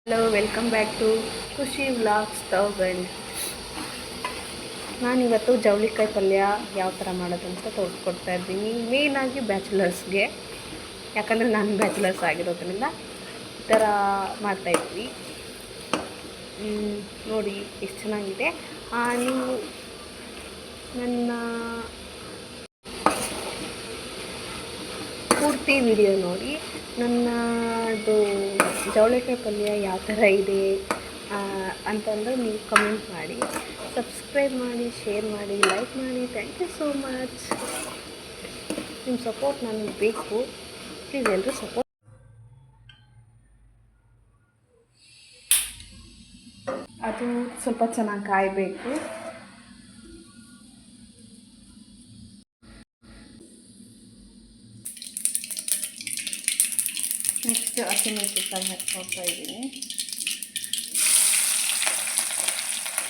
Hello, welcome back to ಖುಷಿ vlogs 1000. ನಾನಿವತ್ತು ಜವಳಿಕಾಯಿ ಪಲ್ಯ ಯಾವ ಥರ ಮಾಡೋದಂತ ತೋರಿಸ್ಕೊಡ್ತಾ ಇದ್ದೀನಿ. ಮೇಯ್ನಾಗಿ ಬ್ಯಾಚುಲರ್ಸ್ಗೆ, ಯಾಕಂದರೆ ನಾನು ಬ್ಯಾಚುಲರ್ಸ್ ಆಗಿರೋದ್ರಿಂದ ಈ ಥರ ಮಾಡ್ತಾಯಿದ್ವಿ. ನೋಡಿ ಎಷ್ಟು ಚೆನ್ನಾಗಿದೆ. ನೀವು ನನ್ನ ಪೂರ್ತಿ ವಿಡಿಯೋ ನೋಡಿ ನನ್ನದು ಜವಳಿಕಾಯಿ ಪಲ್ಯ ಯಾವ ಥರ ಇದೆ ಅಂತಂದರೆ ನೀವು ಕಮೆಂಟ್ ಮಾಡಿ, ಸಬ್ಸ್ಕ್ರೈಬ್ ಮಾಡಿ, ಶೇರ್ ಮಾಡಿ, ಲೈಕ್ ಮಾಡಿ. Thank you so much. ನಿಮ್ಮ ಸಪೋರ್ಟ್ ನನಗೆ ಬೇಕು. ಪ್ಲೀಸ್ ಎಲ್ಲರೂ ಸಪೋರ್ಟ್. ಅದು ಸ್ವಲ್ಪ ಚೆನ್ನಾಗಿ ಕಾಯಬೇಕು. ನೆಕ್ಸ್ಟ್ ಹಸಿಮೆಣಸಿನಕಾಯಿ ಹಾಕ್ಕೊಳ್ತಾ ಇದ್ದೀನಿ.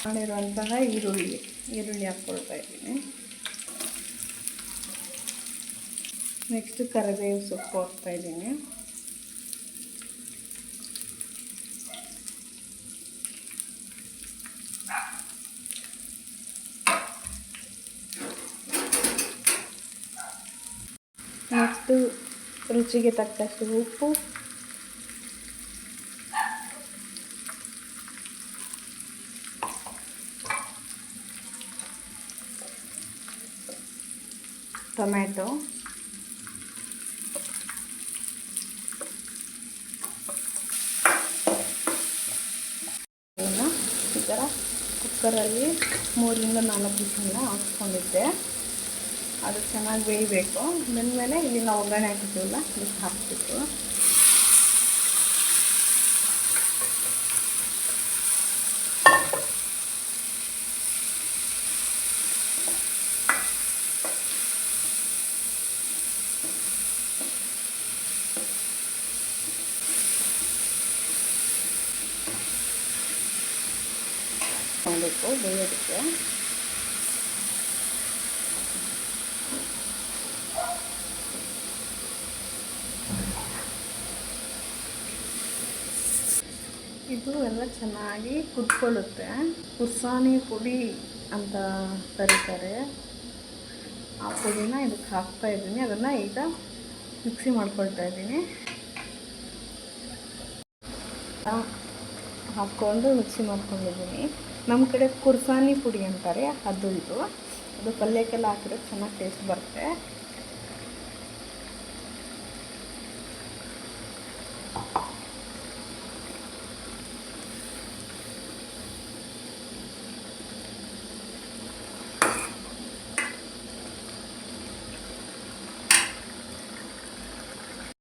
ಮಾಡಿರುವಂತಹ ಈರುಳ್ಳಿ ಹಾಕ್ಕೊಳ್ತಾ ಇದ್ದೀನಿ. ನೆಕ್ಸ್ಟ್ ಕರಿಬೇವು ಸೊಪ್ಪು ಹಾಕ್ತಾ ಇದ್ದೀನಿ. ನೆಕ್ಸ್ಟು ರುಚಿಗೆ ತಕ್ಕಷ್ಟು ಉಪ್ಪು, ಟೊಮ್ಯಾಟೊ, ಈ ಥರ ಕುಕ್ಕರಲ್ಲಿ 3-4 ವಿಸಿಲನ್ನ ಹಾಕ್ಸ್ಕೊಂಡಿದ್ದೆ. ಅದು ಚೆನ್ನಾಗಿ ಬೇಯಬೇಕು. ಬೆಂದಮೇಲೆ ಇಲ್ಲಿ ನಾವು ಒಗ್ಗರಣೆ ಹಾಕಿದ್ದೀವಲ್ಲ, ಇದಕ್ಕೆ ಹಾಕ್ಬಿಟ್ಟು ಮಾಡಬೇಕು ಬೇಯೋದಕ್ಕೆ. ಇದು ಎಲ್ಲ ಚೆನ್ನಾಗಿ ಕುದ್ಕೊಳ್ಳುತ್ತೆ. ಕುರ್ಸಾನಿ ಪುಡಿ ಅಂತ ಕರೀತಾರೆ. ಆ ಪುಡಿನ ಇದಕ್ಕೆ ಹಾಕ್ತಾ ಇದ್ದೀನಿ. ಅದನ್ನು ಈಗ ಮಿಕ್ಸಿ ಮಾಡ್ಕೊಳ್ತಾ ಇದ್ದೀನಿ. ಹಾಕ್ಕೊಂಡು ಮಿಕ್ಸಿ ಮಾಡ್ಕೊಂಡಿದ್ದೀನಿ. ನಮ್ಮ ಕಡೆ ಕುರ್ಸಾನಿ ಪುಡಿ ಅಂತಾರೆ. ಅದು ಪಲ್ಯಕ್ಕೆಲ್ಲ ಹಾಕಿದ್ರೆ ಚೆನ್ನಾಗಿ ಟೇಸ್ಟ್ ಬರುತ್ತೆ.